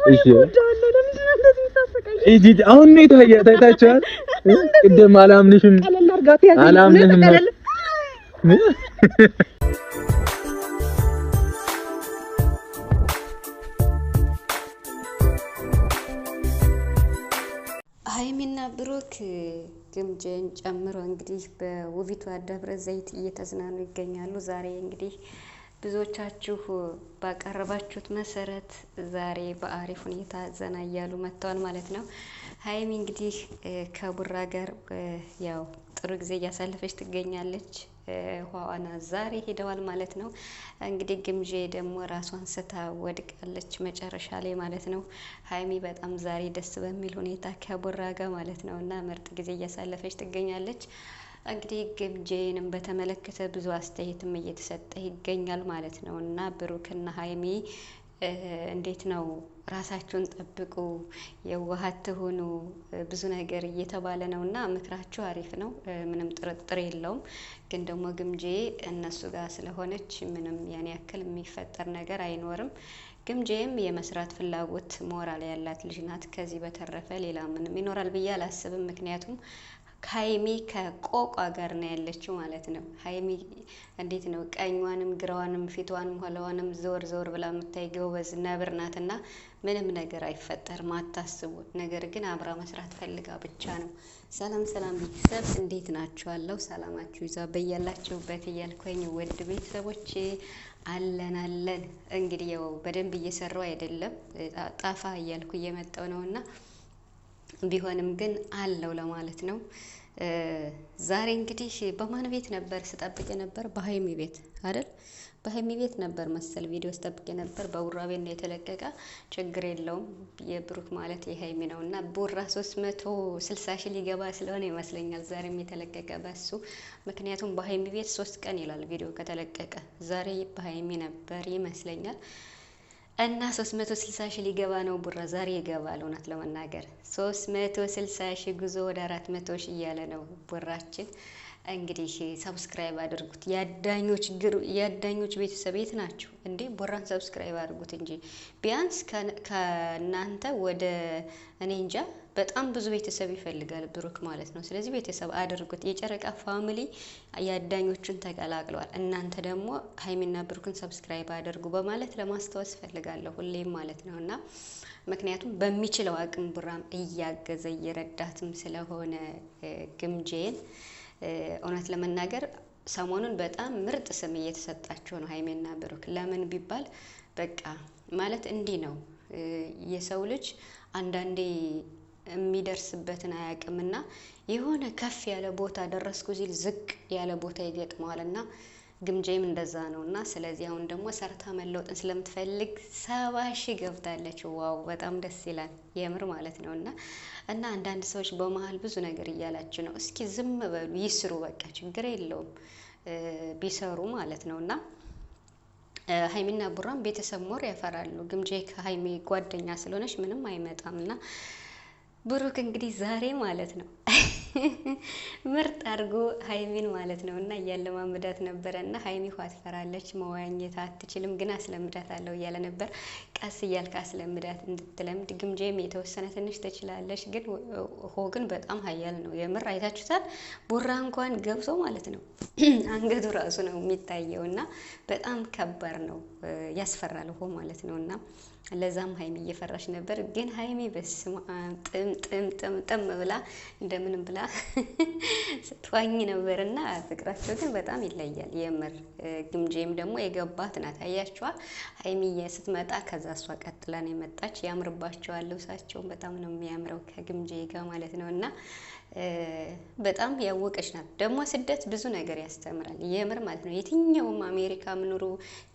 እሺ እጂ አሁን ነው ታይታችኋል። ቅድም አላምንሽም አላምንሽም ሀይሚና ብሩክ ግምጄን ጨምሮ እንግዲህ በውቢቷ ደብረ ዘይት እየተዝናኑ ይገኛሉ። ዛሬ እንግዲህ ብዙዎቻችሁ ባቀረባችሁት መሰረት ዛሬ በአሪፍ ሁኔታ ዘና እያሉ መጥተዋል ማለት ነው። ሀይሚ እንግዲህ ከቡራ ጋር ያው ጥሩ ጊዜ እያሳለፈች ትገኛለች። ኋዋና ዛሬ ሄደዋል ማለት ነው። እንግዲህ ግምጄ ደግሞ ራሷን ስታ ወድቃለች መጨረሻ ላይ ማለት ነው። ሀይሚ በጣም ዛሬ ደስ በሚል ሁኔታ ከቡራ ጋር ማለት ነው እና ምርጥ ጊዜ እያሳለፈች ትገኛለች። እንግዲህ ግምጄንም በተመለከተ ብዙ አስተያየትም እየተሰጠ ይገኛል ማለት ነው እና ብሩክና ሀይሚ እንዴት ነው ራሳችሁን ጠብቁ፣ የዋሃት ሁኑ፣ ብዙ ነገር እየተባለ ነው እና ምክራችሁ አሪፍ ነው፣ ምንም ጥርጥር የለውም። ግን ደግሞ ግምጄ እነሱ ጋር ስለሆነች ምንም ያን ያክል የሚፈጠር ነገር አይኖርም። ግምጄም የመስራት ፍላጎት ሞራል ያላት ልጅ ናት። ከዚህ በተረፈ ሌላ ምንም ይኖራል ብዬ አላስብም። ምክንያቱም ሀይሚ ከቆቋ ጋር ነው ያለችው ማለት ነው። ሀይሚ እንዴት ነው ቀኟንም ግራዋንም ፊቷንም ኋላዋንም ዘወር ዘወር ብላ የምታይ ጎበዝ ነብር ናትና ምንም ነገር አይፈጠርም፣ አታስቡ። ነገር ግን አብራ መስራት ፈልጋ ብቻ ነው። ሰላም ሰላም ቤተሰብ እንዴት ናችኋለሁ? ሰላማችሁ ይዛ በያላችሁበት እያልኩኝ ውድ ቤተሰቦቼ አለን እንግዲህ ያው በደንብ እየሰራው አይደለም፣ ጣፋ እያልኩ እየመጣው ነውና ቢሆንም ግን አለው ለማለት ነው። ዛሬ እንግዲህ በማን ቤት ነበር ስጠብቅ ነበር? በሀይሚ ቤት አይደል? በሀይሚ ቤት ነበር መሰል ቪዲዮ ስጠብቅ ነበር። በቡራ ቤት ነው የተለቀቀ። ችግር የለውም። የብሩክ ማለት የሀይሚ ነው እና ቡራ 360 ሺህ ሊገባ ስለሆነ ይመስለኛል ዛሬም የተለቀቀ በሱ። ምክንያቱም በሀይሚ ቤት 3 ቀን ይላል ቪዲዮ ከተለቀቀ። ዛሬ በሀይሚ ነበር ይመስለኛል እና 360 ሺህ ሊገባ ነው ቡራ ዛሬ ይገባል። እውነት ለመናገር 360 ሺህ ጉዞ ወደ 400 ሺህ እያለ ነው ቡራችን። እንግዲህ ሰብስክራይብ አድርጉት። ያዳኞች ቤተሰብ የት ናችሁ እንዴ? ቡራን ሰብስክራይብ አድርጉት እንጂ ቢያንስ ከእናንተ ወደ እኔ እንጃ በጣም ብዙ ቤተሰብ ይፈልጋል ብሩክ ማለት ነው። ስለዚህ ቤተሰብ አድርጉት። የጨረቃ ፋሚሊ ያዳኞቹን ተቀላቅለዋል። እናንተ ደግሞ ሀይሚና ብሩክን ሰብስክራይብ አድርጉ በማለት ለማስታወስ ፈልጋለሁ ሁሌም ማለት ነው እና ምክንያቱም በሚችለው አቅም ቡራም እያገዘ እየረዳትም ስለሆነ ግምጄን እውነት ለመናገር ሰሞኑን በጣም ምርጥ ስም እየተሰጣቸው ነው ሀይሜና ብሩክ። ለምን ቢባል በቃ ማለት እንዲህ ነው የሰው ልጅ አንዳንዴ የሚደርስበትን አያውቅምና የሆነ ከፍ ያለ ቦታ ደረስኩ ሲል ዝቅ ያለ ቦታ ይገጥመዋልና ግምጄም እንደዛ ነው እና ስለዚህ አሁን ደግሞ ሰርታ መለወጥን ስለምትፈልግ 70 ሺህ ገብታለች። ዋው በጣም ደስ ይላል የምር ማለት ነው እና አንዳንድ ሰዎች በመሀል ብዙ ነገር እያላችሁ ነው። እስኪ ዝም በሉ ይስሩ፣ በቃ ችግር የለውም ቢሰሩ ማለት ነው እና ሀይሚና ቡራም ቤተሰብ ሞር ያፈራሉ። ግምጄ ከሀይሚ ጓደኛ ስለሆነች ምንም አይመጣም እና ብሩክ እንግዲህ ዛሬ ማለት ነው ምርጥ አድርጎ ሀይሚን ማለት ነው እና እያለማመዳት ነበረ እና ሀይሚ ውሃ ትፈራለች፣ መዋኘት አትችልም፣ ግን አስለምዳት አለው እያለ ነበር። ቀስ እያልክ አስለምዳት እንድትለምድ። ግምጄም የተወሰነ ትንሽ ትችላለች፣ ግን ግን በጣም ሀያል ነው የምር አይታችሁታል። ቡራ እንኳን ገብቶ ማለት ነው አንገቱ ራሱ ነው የሚታየው እና በጣም ከባድ ነው፣ ያስፈራል ውሃ ማለት ነው እና ለዛም ሀይሚ እየፈራሽ ነበር። ግን ሀይሚ በስመ አብ ጥም ብላ እንደምንም ብላ ስትዋኝ ነበርና ፍቅራቸው ግን በጣም ይለያል የምር። ግምጄም ደግሞ የገባት ናት አያችኋ። ሀይሚዬ ስትመጣ ከዛ እሷ ቀጥላ ነው የመጣች። ያምርባቸዋል፣ ልብሳቸውን በጣም ነው የሚያምረው ከግምጄ ጋር ማለት ነው እና በጣም ያወቀች ናት። ደግሞ ስደት ብዙ ነገር ያስተምራል የምር ማለት ነው። የትኛውም አሜሪካ ምኑሩ፣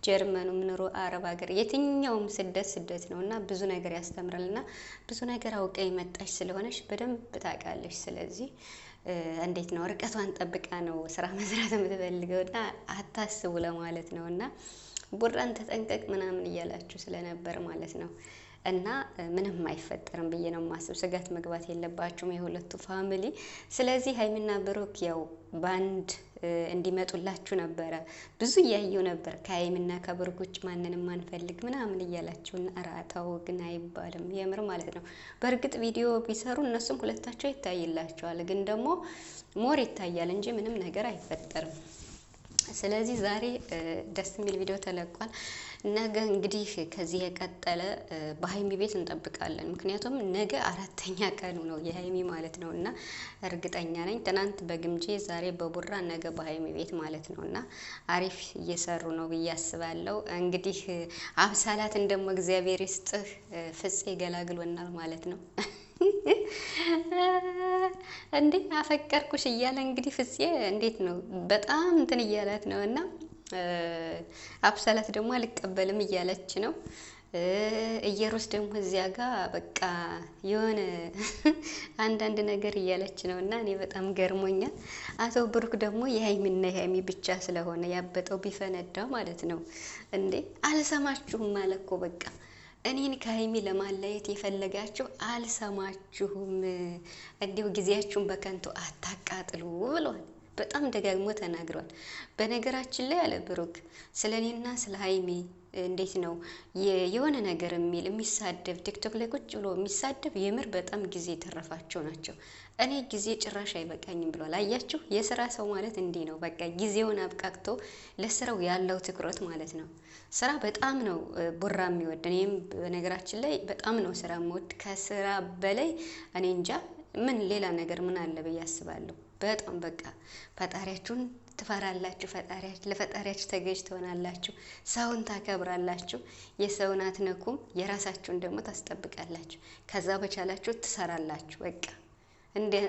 ጀርመኑ ምኑሩ፣ አረብ ሀገር የትኛውም ስደት ነው እና ብዙ ነገር ያስተምራል እና ብዙ ነገር አውቀ የመጣች ስለሆነች በደንብ ታውቃለች። ስለዚህ እንዴት ነው ርቀቷን ጠብቃ ነው ስራ መስራት የምትፈልገው እና አታስቡ ለማለት ነው እና ቡራን ተጠንቀቅ ምናምን እያላችሁ ስለነበር ማለት ነው እና ምንም አይፈጠርም ብዬ ነው የማስብ። ስጋት መግባት የለባችሁም የሁለቱ ፋሚሊ። ስለዚህ ሀይሚና ብሩክ ያው ባንድ እንዲመጡላችሁ ነበረ ብዙ እያየው ነበር። ከሀይሚና ከብሩክ ውጭ ማንንም አንፈልግ ምናምን እያላችሁና አራታው ግን አይባልም የምር ማለት ነው። በእርግጥ ቪዲዮ ቢሰሩ እነሱም ሁለታቸው ይታይላቸዋል፣ ግን ደግሞ ሞር ይታያል እንጂ ምንም ነገር አይፈጠርም። ስለዚህ ዛሬ ደስ የሚል ቪዲዮ ተለቋል። ነገ እንግዲህ ከዚህ የቀጠለ በሀይሚ ቤት እንጠብቃለን። ምክንያቱም ነገ 4ኛ ቀኑ ነው የሀይሚ ማለት ነው እና እርግጠኛ ነኝ ትናንት በግምጄ ዛሬ በቡራ ነገ በሀይሚ ቤት ማለት ነው እና አሪፍ እየሰሩ ነው ብዬ አስባለሁ። እንግዲህ አብሳላትን ደግሞ እግዚአብሔር ይስጥህ ፍፄ ገላግሎናል ማለት ነው። እንዴ አፈቀርኩሽ እያለ እንግዲህ ፍፄ እንዴት ነው በጣም እንትን እያላት ነው እና አብሳላት ደግሞ አልቀበልም እያለች ነው። እየሩስ ደግሞ እዚያ ጋር በቃ የሆነ አንዳንድ ነገር እያለች ነው እና እኔ በጣም ገርሞኛል። አቶ ብሩክ ደግሞ የሀይሚና የሀይሚ ብቻ ስለሆነ ያበጠው ቢፈነዳ ማለት ነው። እንዴ አልሰማችሁም ማለት እኮ በቃ እኔን ከሀይሚ ለማለየት የፈለጋችሁ አልሰማችሁም፣ እንዲሁ ጊዜያችሁን በከንቱ አታቃጥሉ ብሏል። በጣም ደጋግሞ ተናግሯል። በነገራችን ላይ አለ ብሩክ ስለ እኔና ስለ ሀይሚ እንዴት ነው የሆነ ነገር የሚሳደብ ቲክቶክ ላይ ቁጭ ብሎ የሚሳደብ የምር በጣም ጊዜ የተረፋቸው ናቸው። እኔ ጊዜ ጭራሽ አይበቃኝም ብሏል። አያችሁ የስራ ሰው ማለት እንዲህ ነው። በቃ ጊዜውን አብቃቅቶ ለስራው ያለው ትኩረት ማለት ነው። ስራ በጣም ነው ቡራ የሚወድ። እኔም በነገራችን ላይ በጣም ነው ስራ የምወድ ከስራ በላይ እኔ እንጃ ምን ሌላ ነገር ምን አለ ብዬ አስባለሁ። በጣም በቃ ፈጣሪያችሁን ትፈራላችሁ፣ ለፈጣሪያችሁ ተገዥ ትሆናላችሁ፣ ሰውን ታከብራላችሁ፣ የሰውን አትነኩም፣ የራሳችሁን ደግሞ ታስጠብቃላችሁ። ከዛ በቻላችሁ ትሰራላችሁ። በቃ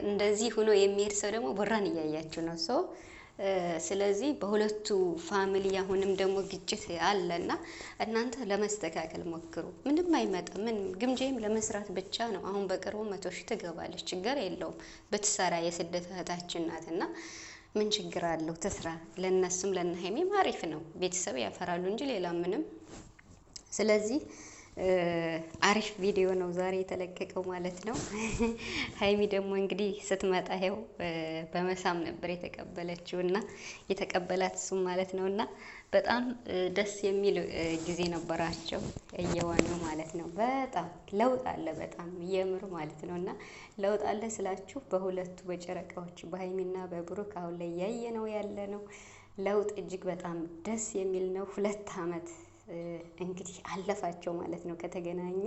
እንደዚህ ሆኖ የሚሄድ ሰው ደግሞ ቡራን እያያችሁ ነው ሰው። ስለዚህ በሁለቱ ፋሚሊ አሁንም ደግሞ ግጭት አለና እናንተ ለመስተካከል ሞክሩ። ምንም አይመጣም። ምን ግምጄም ለመስራት ብቻ ነው። አሁን በቅርቡ 100 ሺህ ትገባለች፣ ችግር የለውም ብትሰራ። የስደት እህታችን ናትና ምን ችግር አለው? ትስራ። ለነሱም ለነሀይሜም አሪፍ ነው። ቤተሰብ ያፈራሉ እንጂ ሌላ ምንም። ስለዚህ አሪፍ ቪዲዮ ነው ዛሬ የተለቀቀው ማለት ነው። ሀይሚ ደግሞ እንግዲህ ስትመጣ ይኸው በመሳም ነበር የተቀበለችው እና የተቀበላት እሱም ማለት ነው እና በጣም ደስ የሚል ጊዜ ነበራቸው እየዋኙ ማለት ነው። በጣም ለውጥ አለ፣ በጣም የምር ማለት ነው እና ለውጥ አለ ስላችሁ በሁለቱ በጨረቃዎች በሀይሚና በብሩክ አሁን ላይ እያየ ነው ያለ ነው ለውጥ እጅግ በጣም ደስ የሚል ነው። 2 አመት እንግዲህ አለፋቸው ማለት ነው ከተገናኙ።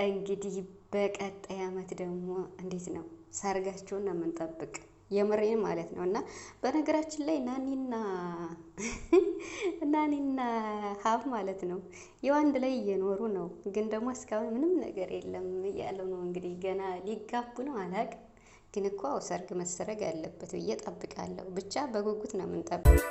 እንግዲህ በቀጣይ አመት ደግሞ እንዴት ነው ሰርጋቸውን ነው የምንጠብቅ የምሬን ማለት ነው እና በነገራችን ላይ ናኒና ሀብ ማለት ነው ያው አንድ ላይ እየኖሩ ነው፣ ግን ደግሞ እስካሁን ምንም ነገር የለም እያለው ነው። እንግዲህ ገና ሊጋቡ ነው አላቅም፣ ግን እኮ ሰርግ መሰረግ አለበት ብዬ ጠብቃለሁ። ብቻ በጉጉት ነው የምንጠብቅ።